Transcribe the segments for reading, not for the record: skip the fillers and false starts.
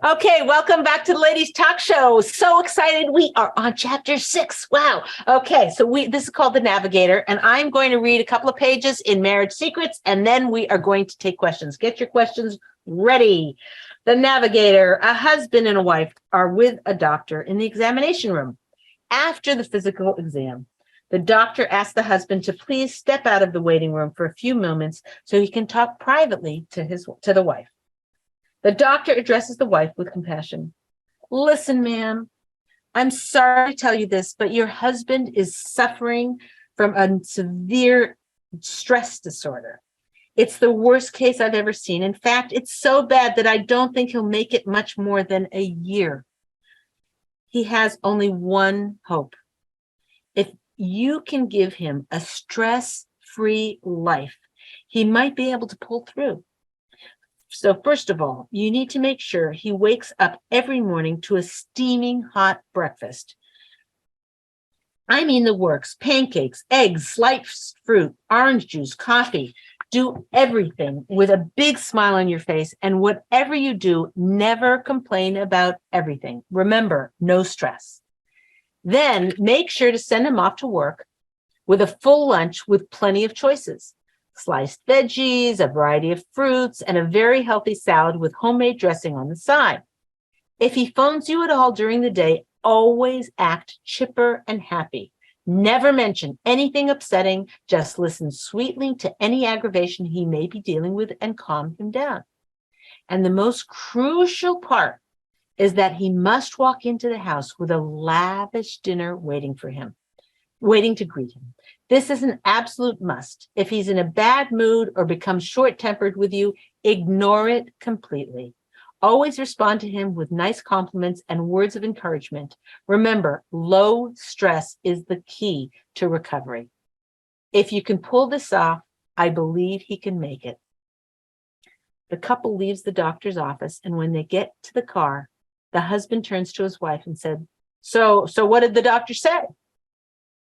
Okay, welcome back to the Ladies Talk Show. So excited. We are on chapter 6. Wow. Okay, so this is called the Navigator, and I'm going to read a couple of pages in Marriage Secrets, and then we are going to take questions. Get your questions ready. The Navigator. A husband and a wife are with a doctor in the examination room. After the physical exam, the doctor asks the husband to please step out of the waiting room for a few moments so he can talk privately to the wife. The doctor addresses the wife with compassion. Listen, ma'am, I'm sorry to tell you this, but your husband is suffering from a severe stress disorder. It's the worst case I've ever seen. In fact, it's so bad that I don't think he'll make it much more than a year. He has only one hope. If you can give him a stress-free life, he might be able to pull through. So first of all, you need to make sure he wakes up every morning to a steaming hot breakfast. I mean the works: pancakes, eggs, sliced fruit, orange juice, coffee. Do everything with a big smile on your face, and whatever you do, never complain about everything. Remember, no stress. Then make sure to send him off to work with a full lunch with plenty of choices. Sliced veggies, a variety of fruits, and a very healthy salad with homemade dressing on the side. If he phones you at all during the day, always act chipper and happy. Never mention anything upsetting. Just listen sweetly to any aggravation he may be dealing with and calm him down. And the most crucial part is that he must walk into the house with a lavish dinner waiting to greet him. This is an absolute must. If he's in a bad mood or becomes short-tempered with you, ignore it completely. Always respond to him with nice compliments and words of encouragement. Remember, low stress is the key to recovery. If you can pull this off, I believe he can make it. The couple leaves the doctor's office, and when they get to the car, the husband turns to his wife and said, So what did the doctor say?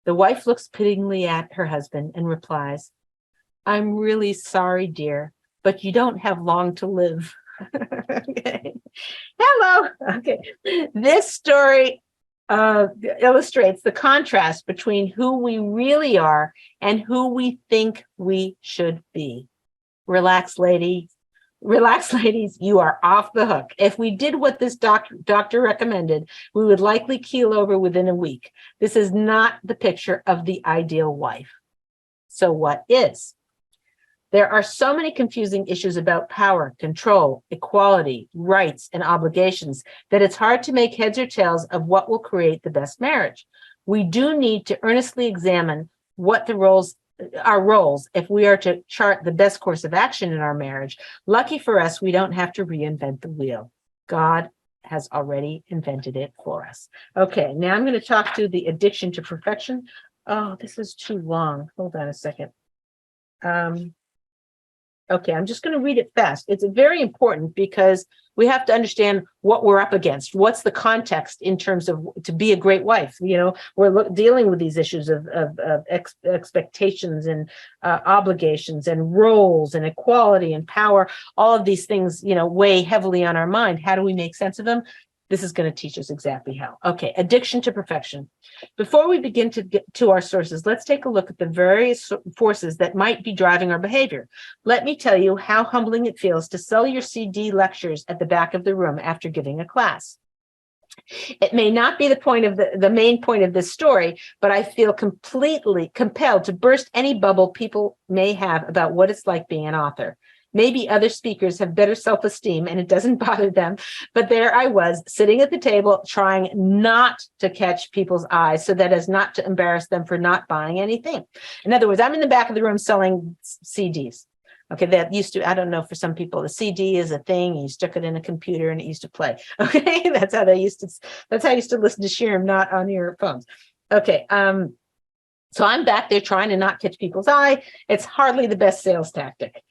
The wife looks pityingly at her husband and replies, I'm really sorry, dear, but you don't have long to live. Okay. Hello. Okay. This story illustrates the contrast between who we really are and who we think we should be. Relax, ladies. Relax, ladies, you are off the hook. If we did what this doctor recommended, we would likely keel over within a week. This is not the picture of the ideal wife. So what is? There are so many confusing issues about power, control, equality, rights, and obligations that it's hard to make heads or tails of what will create the best marriage. We do need to earnestly examine what our roles if we are to chart the best course of action in our marriage. Lucky for us, we don't have to reinvent the wheel. God has already invented it for us. Okay, now I'm going to talk to the addiction to perfection. Oh, this is too long. Hold on a second. Okay, I'm just going to read it fast. It's very important because we have to understand what we're up against. What's the context in terms of to be a great wife? You know, we're dealing with these issues of expectations and obligations and roles and equality and power. All of these things, weigh heavily on our mind. How do we make sense of them? This is going to teach us exactly how. Okay, addiction to perfection. Before we begin to get to our sources, let's take a look at the various forces that might be driving our behavior. Let me tell you how humbling it feels to sell your CD lectures at the back of the room after giving a class. It may not be the main point of this story, but I feel completely compelled to burst any bubble people may have about what it's like being an author. Maybe other speakers have better self-esteem and it doesn't bother them. But there I was sitting at the table trying not to catch people's eyes so that as not to embarrass them for not buying anything. In other words, I'm in the back of the room selling CDs. Okay, that used to, I don't know, for some people, the CD is a thing. You stuck it in a computer and it used to play. Okay, that's how you used to listen to Shirem, not on your phones. Okay, so I'm back there trying to not catch people's eye. It's hardly the best sales tactic.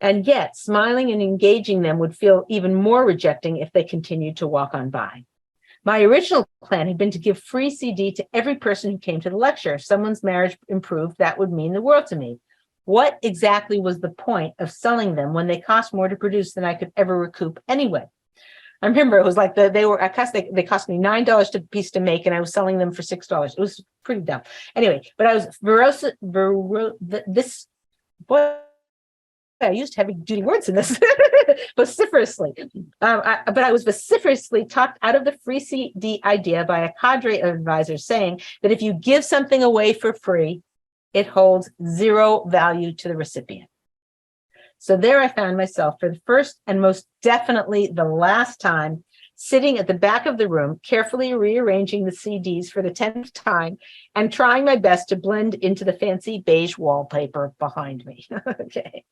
And yet, smiling and engaging them would feel even more rejecting if they continued to walk on by. My original plan had been to give free CD to every person who came to the lecture. If someone's marriage improved, that would mean the world to me. What exactly was the point of selling them when they cost more to produce than I could ever recoup anyway? I remember it was like they cost me $9 to piece to make, and I was selling them for $6. It was pretty dumb. Anyway, but I was this boy. I used heavy duty words in this vociferously. But I was vociferously talked out of the free CD idea by a cadre of advisors saying that if you give something away for free, it holds zero value to the recipient. So there I found myself for the first and most definitely the last time, sitting at the back of the room, carefully rearranging the CDs for the 10th time and trying my best to blend into the fancy beige wallpaper behind me. Okay.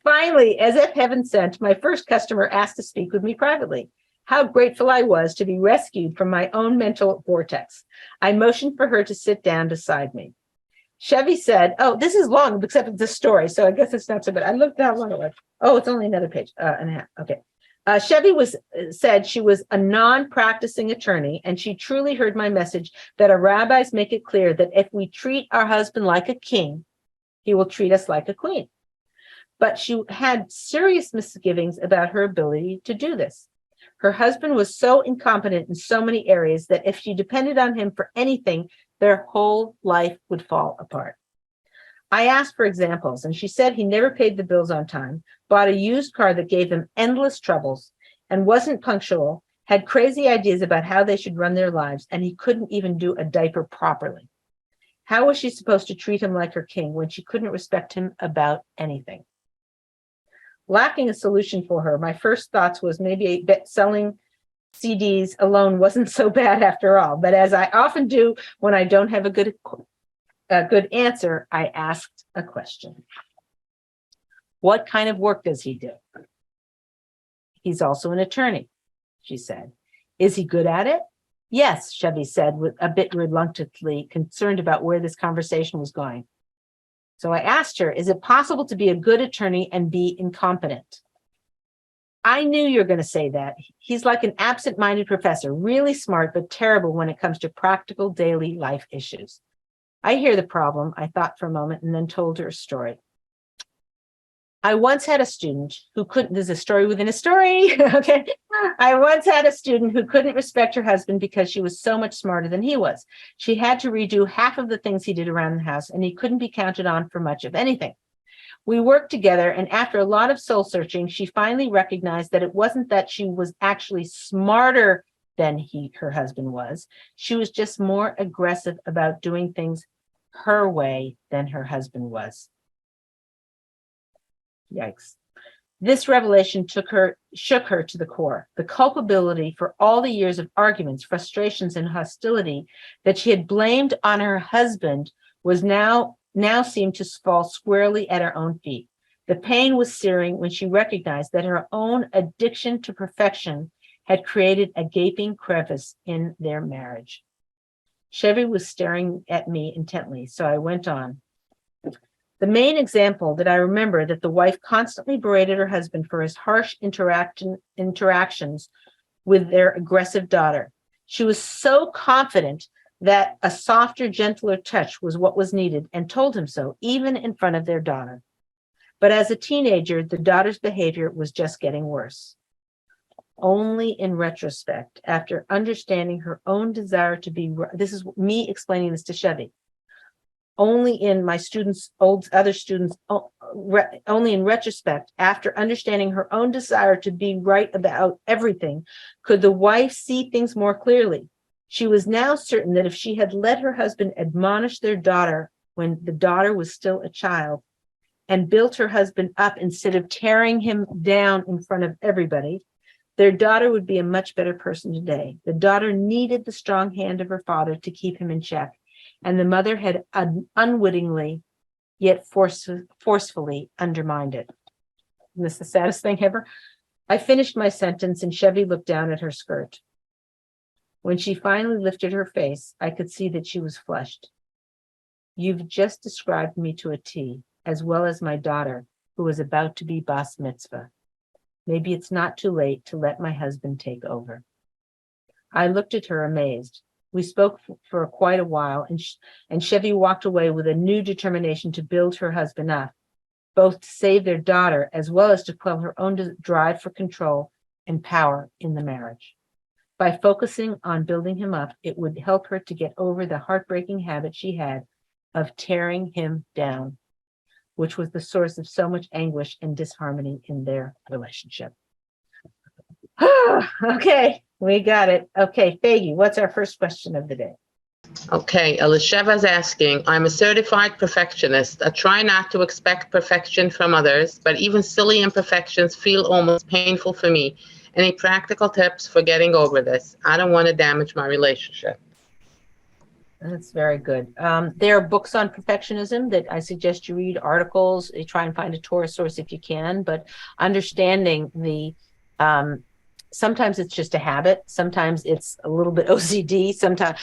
Finally, as if heaven sent, my first customer asked to speak with me privately. How grateful I was to be rescued from my own mental vortex. I motioned for her to sit down beside me. Chevy said, oh, this is long, except it's a story, so I guess it's not so bad. I looked how long it was. Oh, it's only another page and a half. Okay. Chevy said she was a non-practicing attorney, and she truly heard my message that our rabbis make it clear that if we treat our husband like a king, he will treat us like a queen. But she had serious misgivings about her ability to do this. Her husband was so incompetent in so many areas that if she depended on him for anything, their whole life would fall apart. I asked for examples, and she said he never paid the bills on time, bought a used car that gave him endless troubles, and wasn't punctual, had crazy ideas about how they should run their lives, and he couldn't even do a diaper properly. How was she supposed to treat him like her king when she couldn't respect him about anything? Lacking a solution for her, my first thoughts was maybe selling CDs alone wasn't so bad after all. But as I often do when I don't have a good answer, I asked a question. What kind of work does he do? He's also an attorney, she said. Is he good at it? Yes, Chevy said, with a bit reluctantly, concerned about where this conversation was going. So I asked her, is it possible to be a good attorney and be incompetent? I knew you were going to say that. He's like an absent-minded professor, really smart, but terrible when it comes to practical daily life issues. I hear the problem, I thought for a moment, and then told her a story. I once had a student who couldn't, there's a story within a story, okay? I once had a student who couldn't respect her husband because she was so much smarter than he was. She had to redo half of the things he did around the house, and he couldn't be counted on for much of anything. We worked together, and after a lot of soul searching, she finally recognized that it wasn't that she was actually smarter than her husband was. She was just more aggressive about doing things her way than her husband was. Yikes. This revelation shook her to the core. The culpability for all the years of arguments, frustrations, and hostility that she had blamed on her husband was now seemed to fall squarely at her own feet. The pain was searing when she recognized that her own addiction to perfection had created a gaping crevice in their marriage. Chevy was staring at me intently, so I went on. The main example that I remember that the wife constantly berated her husband for his harsh interactions with their aggressive daughter. She was so confident that a softer, gentler touch was what was needed and told him so, even in front of their daughter. But as a teenager, the daughter's behavior was just getting worse. Only in retrospect, after understanding her own desire to be, this is me explaining this to Chevy, only in retrospect, after understanding her own desire to be right about everything, could the wife see things more clearly. She was now certain that if she had let her husband admonish their daughter when the daughter was still a child and built her husband up instead of tearing him down in front of everybody, their daughter would be a much better person today. The daughter needed the strong hand of her father to keep him in check, and the mother had unwittingly yet forcefully undermined it. Isn't this the saddest thing ever? I finished my sentence, and Chevy looked down at her skirt. When she finally lifted her face, I could see that she was flushed. You've just described me to a T, as well as my daughter, who was about to be bas mitzvah. Maybe it's not too late to let my husband take over. I looked at her amazed. We spoke for quite a while, and Chevy walked away with a new determination to build her husband up, both to save their daughter as well as to quell her own drive for control and power in the marriage. By focusing on building him up, it would help her to get over the heartbreaking habit she had of tearing him down, which was the source of so much anguish and disharmony in their relationship. Okay, we got it. Okay, Faggy, what's our first question of the day? Okay, Elisheva is asking, I'm a certified perfectionist. I try not to expect perfection from others, but even silly imperfections feel almost painful for me. Any practical tips for getting over this? I don't want to damage my relationship. That's very good. There are books on perfectionism that I suggest you read, articles. You try and find a Torah source if you can, but understanding sometimes it's just a habit. Sometimes it's a little bit OCD. Sometimes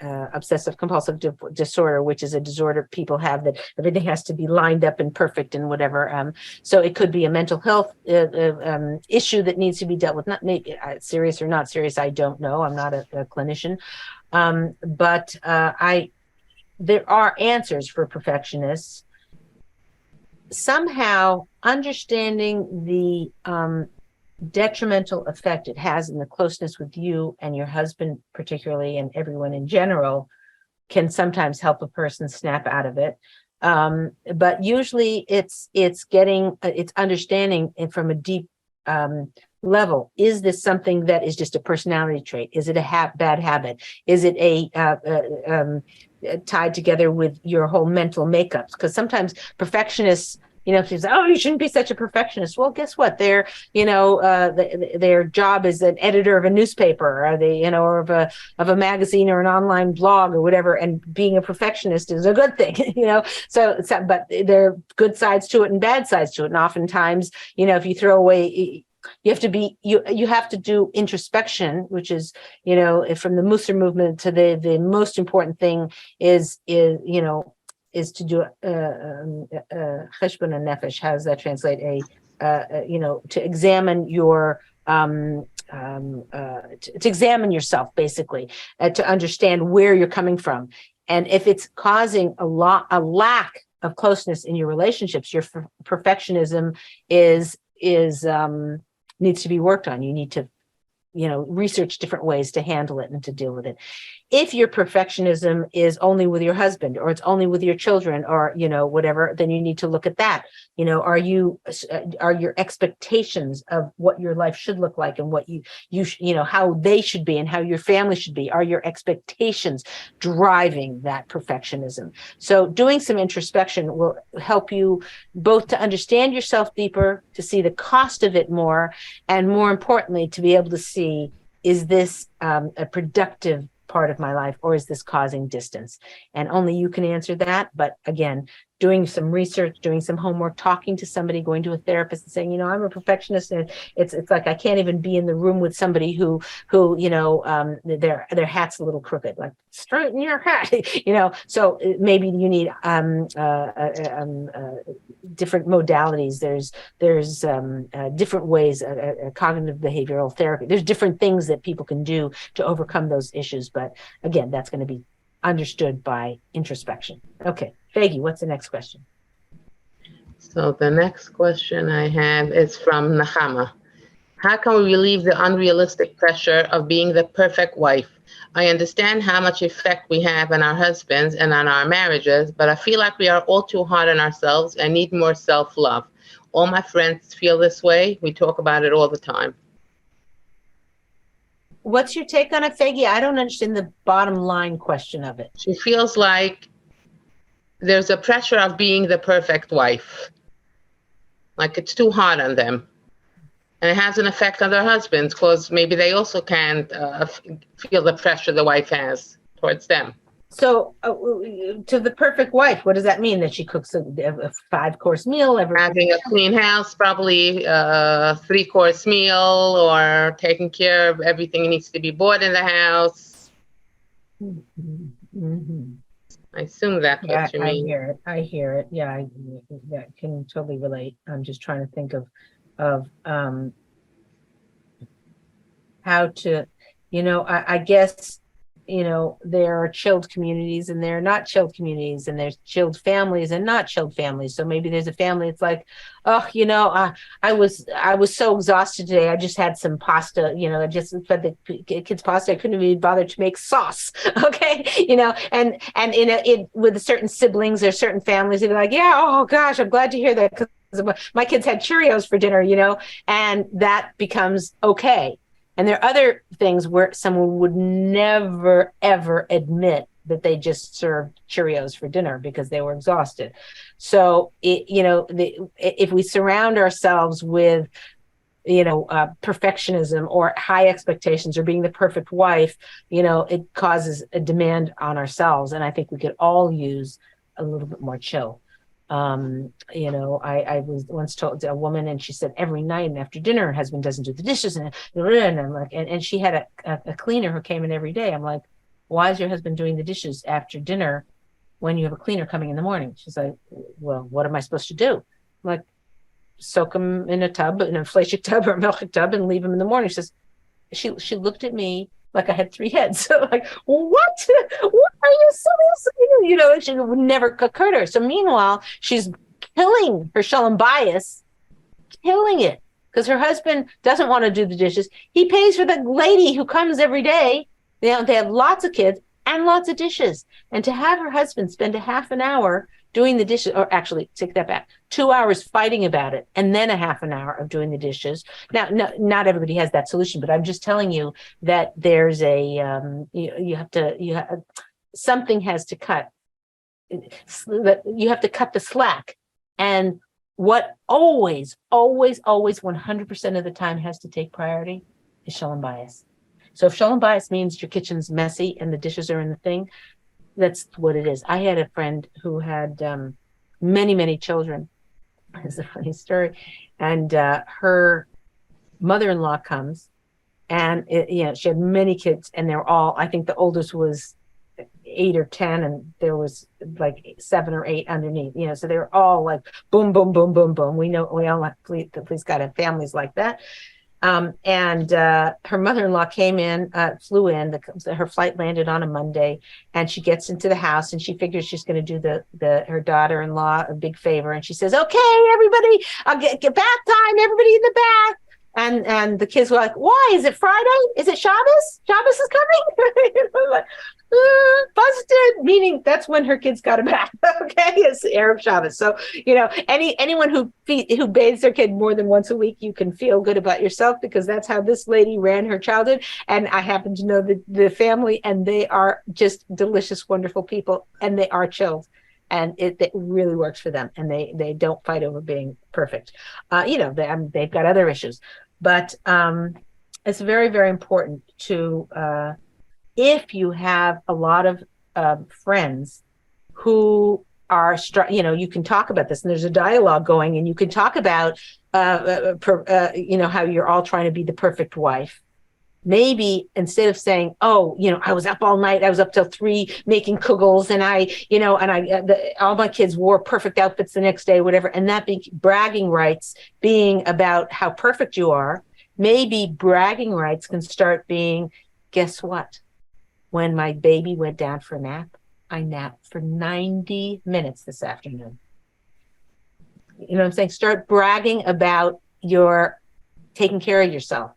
obsessive compulsive disorder, which is a disorder people have that everything has to be lined up and perfect and whatever. So it could be a mental health issue that needs to be dealt with. Not maybe serious or not serious. I don't know. I'm not a clinician. But there are answers for perfectionists. Somehow understanding the detrimental effect it has in the closeness with you and your husband particularly, and everyone in general, can sometimes help a person snap out of it. But usually it's understanding it from a deep level. Is this something that is just a personality trait? Is it a bad habit? Is it tied together with your whole mental makeup? Because sometimes perfectionists, she's, oh, you shouldn't be such a perfectionist. Well, guess what? Their job is an editor of a newspaper, or or of a magazine or an online blog or whatever. And being a perfectionist is a good thing, So, but there are good sides to it and bad sides to it. And oftentimes, if you throw away, you have to do introspection, which is, from the Musar movement to the most important thing is to do cheshbon nefesh. How does that translate? To examine your to examine yourself, basically, to understand where you're coming from, and if it's causing a lack of closeness in your relationships, your perfectionism needs to be worked on. You need to research different ways to handle it and to deal with it. If your perfectionism is only with your husband, or it's only with your children, or whatever, then you need to look at that. Are your expectations of what your life should look like and what how they should be and how your family should be, are your expectations driving that perfectionism? So doing some introspection will help you both to understand yourself deeper, to see the cost of it more, and more importantly, to be able to see, is this a productive part of my life, or is this causing distance? And only you can answer that. But again, doing some research, doing some homework, talking to somebody, going to a therapist and saying, I'm a perfectionist, and it's like I can't even be in the room with somebody who their hat's a little crooked, like straighten your hat, So maybe you need different modalities. There's different ways, cognitive behavioral therapy. There's different things that people can do to overcome those issues. But again, that's going to be understood by introspection. Okay, Faggy, what's the next question? So the next question I have is from Nahama. How can we relieve the unrealistic pressure of being the perfect wife? I understand how much effect we have on our husbands and on our marriages, but I feel like we are all too hard on ourselves and need more self-love. All my friends feel this way. We talk about it all the time. What's your take on it, Faggy? I don't understand the bottom line question of it. She feels like there's a pressure of being the perfect wife. Like it's too hard on them. And it has an effect on their husbands, because maybe they also can't feel the pressure the wife has towards them. So to the perfect wife, what does that mean? That she cooks a 5-course meal every having a clean house, probably a 3-course meal, or taking care of everything that needs to be bought in the house. Mm-hmm. I assume that's what you mean. I hear it. Yeah, I can totally relate. I'm just trying to think of how to, I guess there are chilled communities and there are not chilled communities, and there's chilled families and not chilled families. So maybe there's a family, it's like, oh, I was so exhausted today. I just had some pasta, I just fed the kids pasta. I couldn't even bother to make sauce. Okay. And with certain siblings or certain families, they'd be like, yeah, oh gosh, I'm glad to hear that, because my kids had Cheerios for dinner, and that becomes okay. And there are other things where someone would never, ever admit that they just served Cheerios for dinner because they were exhausted. So, if we surround ourselves with, perfectionism or high expectations or being the perfect wife, it causes a demand on ourselves. And I think we could all use a little bit more chill. I was once told a woman, and she said every night and after dinner, her husband doesn't do the dishes, and I'm like, and she had a cleaner who came in every day. I'm like, why is your husband doing the dishes after dinner when you have a cleaner coming in the morning? She's like, well, what am I supposed to do? I'm like, soak them in a tub, in a fleishik tub or a milchik tub, and leave them in the morning. She looked at me like I had three heads. So like, what? What are you so? She would never occur to her. So meanwhile, she's killing her shalom bias, killing it, because her husband doesn't want to do the dishes. He pays for the lady who comes every day. They have lots of kids and lots of dishes. And to have her husband spend a half an hour doing the dishes, or actually take that back, 2 hours fighting about it, and then a half an hour of doing the dishes. Now, no, not everybody has that solution, but I'm just telling you that there's something has to cut. You have to cut the slack. And what always, always, always 100% of the time has to take priority is shalom bias. So if shalom bias means your kitchen's messy and the dishes are in the thing, that's what it is. I had a friend who had many, many children. It's a funny story. And her mother-in-law comes, and she had many kids, and they're all, I think the oldest was 8 or 10, and there was like 7 or 8 underneath, so they were all like boom, boom, boom, boom, boom. We all have, please God, have families like that. And her mother-in-law came in, flew in, her flight landed on a Monday, and she gets into the house and she figures she's going to do her daughter-in-law a big favor. And she says, okay, everybody, I'll get bath time, everybody in the bath. And the kids were like, why? Is it Friday? Is it Shabbos? Shabbos is coming? Like, busted, meaning that's when her kids got a bath. Okay, it's Arab Shabbos. So anyone who bathes their kid more than once a week, you can feel good about yourself, because that's how this lady ran her childhood. And I happen to know the family, and they are just delicious, wonderful people, and they are chilled. And it really works for them, and they don't fight over being perfect. They've got other issues, but it's very, very important to if you have a lot of friends who are, you can talk about this, and there's a dialogue going, and you can talk about how you're all trying to be the perfect wife. Maybe instead of saying, oh, I was up all night, I was up till 3 making kugels, and all my kids wore perfect outfits the next day, whatever, and that being bragging rights being about how perfect you are, maybe bragging rights can start being, guess what? When my baby went down for a nap, I napped for 90 minutes this afternoon. You know what I'm saying? Start bragging about your taking care of yourself.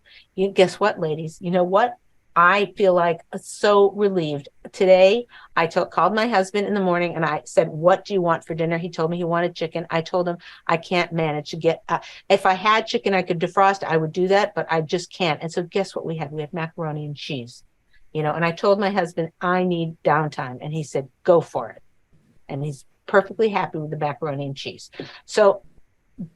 Guess what, ladies? You know what? I feel like so relieved. Today, I called my husband in the morning and I said, what do you want for dinner? He told me he wanted chicken. I told him I can't manage to get, if I had chicken, I could defrost, I would do that, but I just can't. And so guess what we had? We had macaroni and cheese, and I told my husband, I need downtime. And he said, go for it. And he's perfectly happy with the macaroni and cheese. So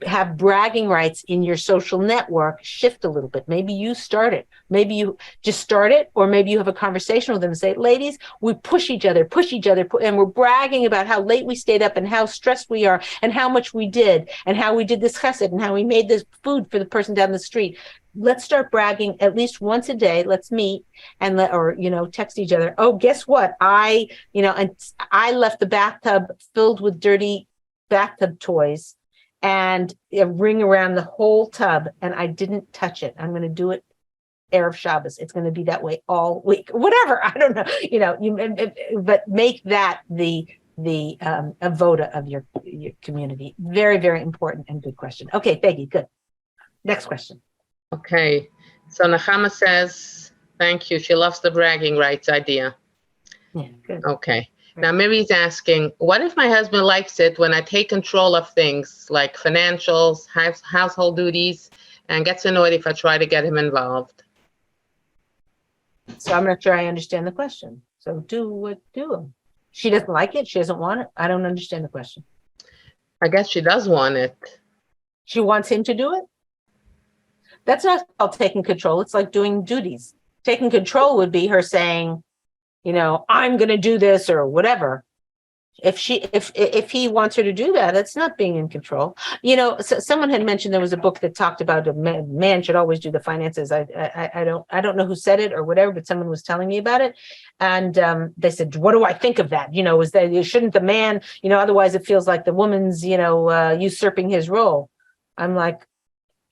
have bragging rights in your social network shift a little bit. Maybe you start it. Maybe you just start it, or maybe you have a conversation with them and say, ladies, we push each other, and we're bragging about how late we stayed up and how stressed we are and how much we did and how we did this chesed and how we made this food for the person down the street. Let's start bragging at least once a day. Let's meet and text each other. Oh, guess what? I left the bathtub filled with dirty bathtub toys and a ring around the whole tub, and I didn't touch it. I'm going to do it Erev Shabbos. It's going to be that way all week, whatever. I don't know, but make that the avoda of your community. Very, very important and good question. Okay, Peggy, good. Next question. Okay, so Nechama says, thank you. She loves the bragging rights idea. Yeah, good. Okay. Now, Mary's asking, what if my husband likes it when I take control of things like financials, household duties, and gets annoyed if I try to get him involved? So I'm not sure I understand the question. So do. She doesn't like it. She doesn't want it. I don't understand the question. I guess she does want it. She wants him to do it. That's not called taking control. It's like doing duties. Taking control would be her saying, I'm going to do this or whatever. If he wants her to do that, that's not being in control. So someone had mentioned there was a book that talked about a man should always do the finances. I don't know who said it or whatever, but someone was telling me about it, and they said, "What do I think of that? Is that shouldn't the man? Otherwise it feels like the woman's usurping his role." I'm like,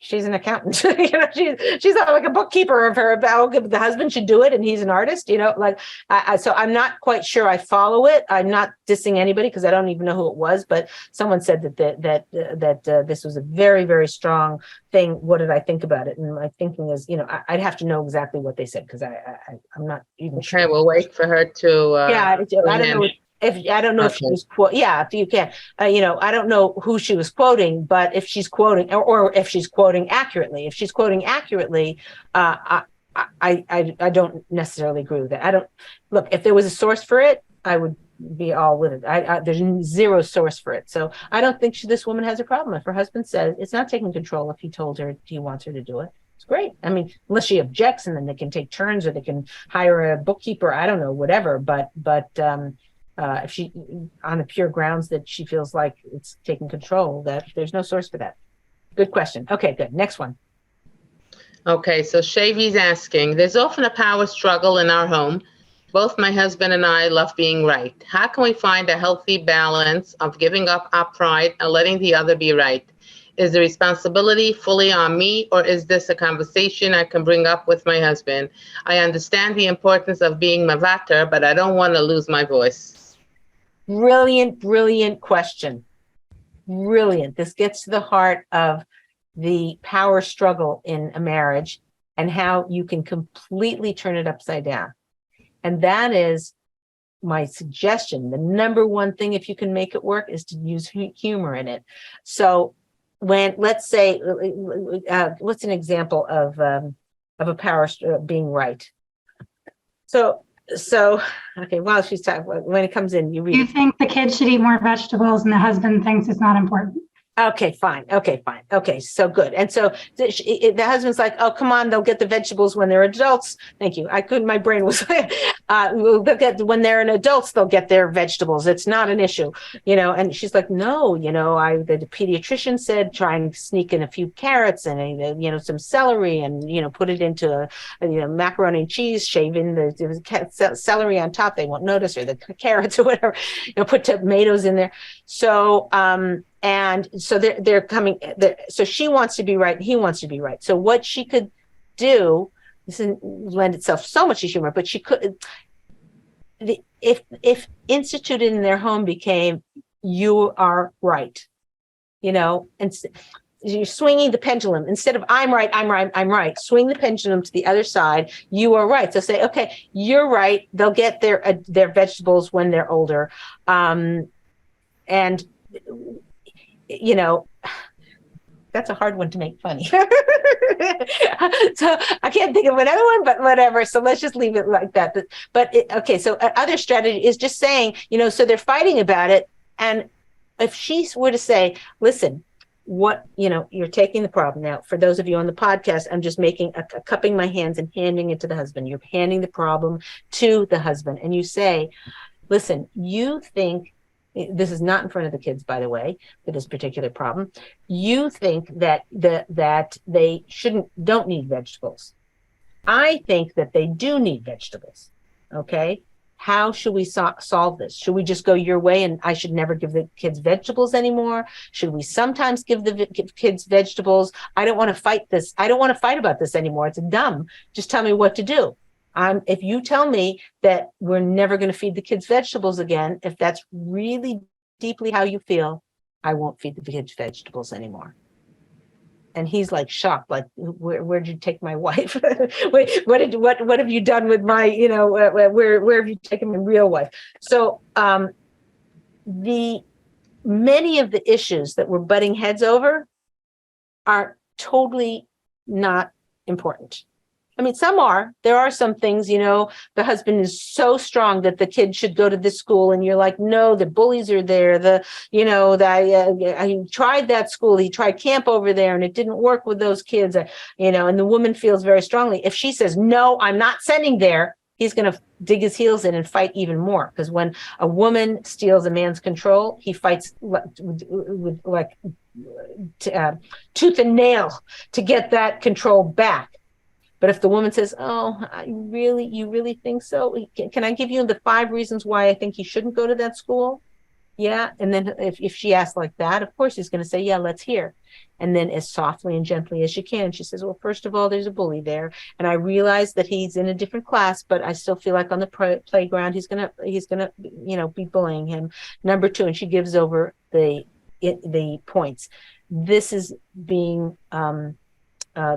she's an accountant. She's not like a bookkeeper of her. The husband should do it, and he's an artist. So I'm not quite sure I follow it. I'm not dissing anybody because I don't even know who it was. But someone said that this was a very, very strong thing. What did I think about it? And my thinking is, I'd have to know exactly what they said because I'm not even sure. Okay, we'll wait for her to. I don't know. I don't know if she was if you can, I don't know who she was quoting, but if she's quoting or if she's quoting accurately, I don't necessarily agree with that. I don't look, if there was a source for it, I would be all with it. There's zero source for it. So I don't think this woman has a problem. If her husband says it's not taking control, if he told her he wants her to do it, it's great. I mean, unless she objects and then they can take turns or they can hire a bookkeeper, I don't know, whatever. But if she, on the pure grounds that she feels like it's taking control, that there's no source for that. Good question. Okay, good. Next one. Okay, so Shavy's asking, there's often a power struggle in our home. Both my husband and I love being right. How can we find a healthy balance of giving up our pride and letting the other be right? Is the responsibility fully on me, or is this a conversation I can bring up with my husband? I understand the importance of being mavater, but I don't want to lose my voice. Brilliant question. Brilliant. This gets to the heart of the power struggle in a marriage and how you can completely turn it upside down. And that is my suggestion. The number one thing, if you can make it work, is to use humor in it. So when, let's say, what's an example of a power being right? So okay, while she's talking, when it comes in, you read. You think the kids should eat more vegetables and the husband thinks it's not important? Okay, fine. Okay, so good. And so the husband's like, oh, come on, they'll get the vegetables when they're adults. Thank you. I couldn't, my brain was, they'll get, when they're an adults, they'll get their vegetables. It's not an issue, and she's like, no, the pediatrician said, try and sneak in a few carrots and, some celery and, put it into macaroni and cheese, shave in the celery on top. They won't notice, or the carrots or whatever, put tomatoes in there. So, and so they're coming. So she wants to be right, and he wants to be right. So what she could do, this doesn't lend itself so much to humor, but she could, if instituted in their home became, you are right, and you're swinging the pendulum instead of I'm right. Swing the pendulum to the other side. You are right. So say, okay, you're right. They'll get their vegetables when they're older, and that's a hard one to make funny. So I can't think of another one, but whatever. So let's just leave it like that. Okay. So other strategy is just saying, so they're fighting about it. And if she were to say, listen, you're taking the problem. Now, for those of you on the podcast, I'm just making cupping my hands and handing it to the husband. You're handing the problem to the husband. And you say, listen, you think, this is not in front of the kids, by the way, for this particular problem. You think that they don't need vegetables. I think that they do need vegetables. Okay. How should we solve this? Should we just go your way and I should never give the kids vegetables anymore? Should we sometimes give the kids vegetables? I don't want to fight this. I don't want to fight about this anymore. It's dumb. Just tell me what to do. If you tell me that we're never going to feed the kids vegetables again, if that's really deeply how you feel, I won't feed the kids vegetables anymore. And he's like shocked, like, where'd you take my wife? Wait, what have you done with my, where have you taken my real wife? So many of the issues that we're butting heads over are totally not important. I mean, there are some things, the husband is so strong that the kid should go to this school. And you're like, no, the bullies are there. I tried that school. He tried camp over there and it didn't work with those kids, and the woman feels very strongly. If she says, no, I'm not sending there, he's going to dig his heels in and fight even more. Because when a woman steals a man's control, he fights with tooth and nail to get that control back. But if the woman says, oh, you really think so? Can I give you the 5 reasons why I think he shouldn't go to that school? Yeah. And then if she asks like that, of course, he's going to say, yeah, let's hear. And then as softly and gently as she can, she says, well, first of all, there's a bully there. And I realize that he's in a different class, but I still feel like on the playground, he's going to, be bullying him. Number 2, and she gives over the points. This is being,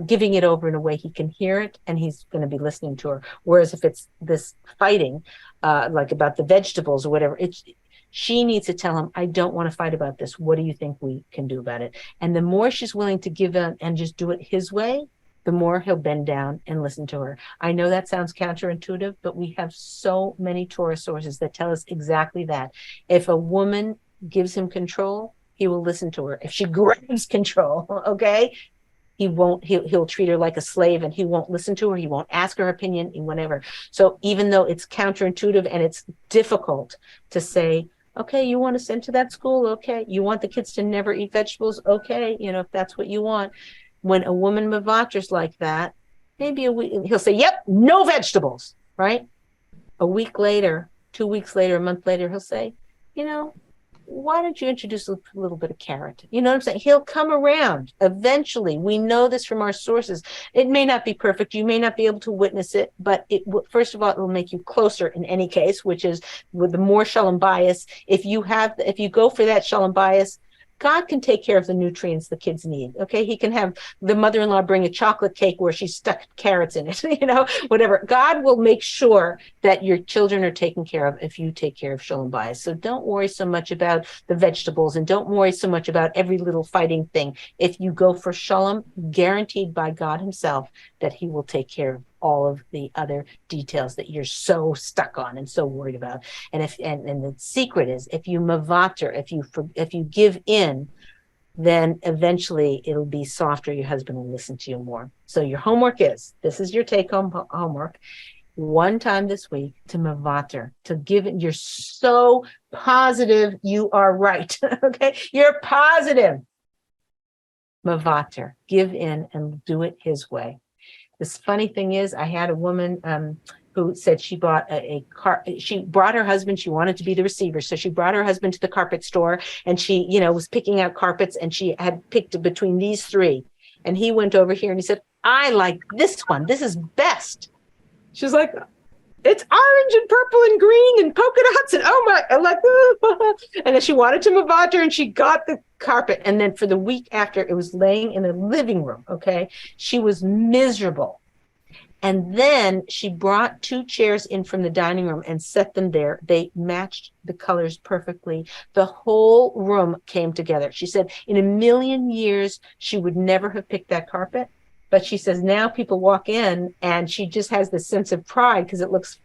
giving it over in a way he can hear it and he's going to be listening to her. Whereas if it's this fighting, like about the vegetables or whatever, she needs to tell him, I don't want to fight about this. What do you think we can do about it? And the more she's willing to give in and just do it his way, the more he'll bend down and listen to her. I know that sounds counterintuitive, but we have so many Torah sources that tell us exactly that. If a woman gives him control, he will listen to her. If she grabs control, okay, he'll treat her like a slave and he won't listen to her. He won't ask her opinion and whatever. So even though it's counterintuitive and it's difficult to say, okay, you want to send to that school? Okay. You want the kids to never eat vegetables? Okay. If that's what you want. When a woman mavaters like that, maybe a week, he'll say, yep, no vegetables, right? A week later, 2 weeks later, a month later, he'll say, why don't you introduce a little bit of carrot? You know what I'm saying? He'll come around eventually. We know this from our sources. It may not be perfect. You may not be able to witness it, but first of all, it will make you closer in any case, which is with the more shalom bias. If you go for that shalom bias, God can take care of the nutrients the kids need. Okay. He can have the mother-in-law bring a chocolate cake where she stuck carrots in it, whatever. God will make sure that your children are taken care of if you take care of shalom bias. So don't worry so much about the vegetables and don't worry so much about every little fighting thing. If you go for shalom, guaranteed by God himself that he will take care of all of the other details that you're so stuck on and so worried about. And the secret is, if you mavater, if you give in, then eventually it'll be softer. Your husband will listen to you more. So your homework this is your take-home homework. One time this week to mavater, to give it. You're so positive you are right. Okay, you're positive. Mavater, give in and do it his way. This funny thing is, I had a woman who said she bought she brought her husband, she wanted to be the receiver. So she brought her husband to the carpet store and she, was picking out carpets and she had picked between these 3. And he went over here and he said, I like this one. This is best. She's like, it's orange and purple and green and polka dots and oh my, I'm like, and then she wanted to mavater and she got the carpet. And then for the week after, it was laying in the living room. Okay. She was miserable. And then she brought 2 chairs in from the dining room and set them there. They matched the colors perfectly. The whole room came together. She said in a million years, she would never have picked that carpet. But she says now people walk in and she just has this sense of pride because it looks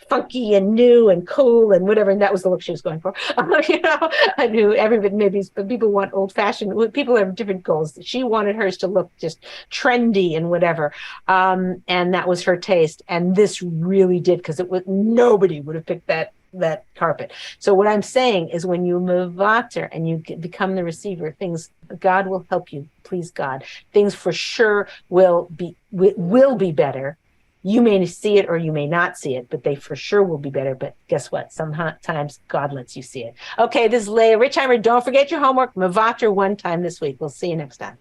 funky and new and cool and whatever. And that was the look she was going for. I knew everybody, maybe people want old fashioned, people have different goals. She wanted hers to look just trendy and whatever. And that was her taste. And this really did, because nobody would have picked that carpet. So what I'm saying is when you mavater and you become the receiver, God will help you, please God. Things for sure will be better You may see it or you may not see it, but they for sure will be better. But guess what? Sometimes God lets you see it. Okay, this is Leah Richheimer. Don't forget your homework. Mavacher one time this week. We'll see you next time.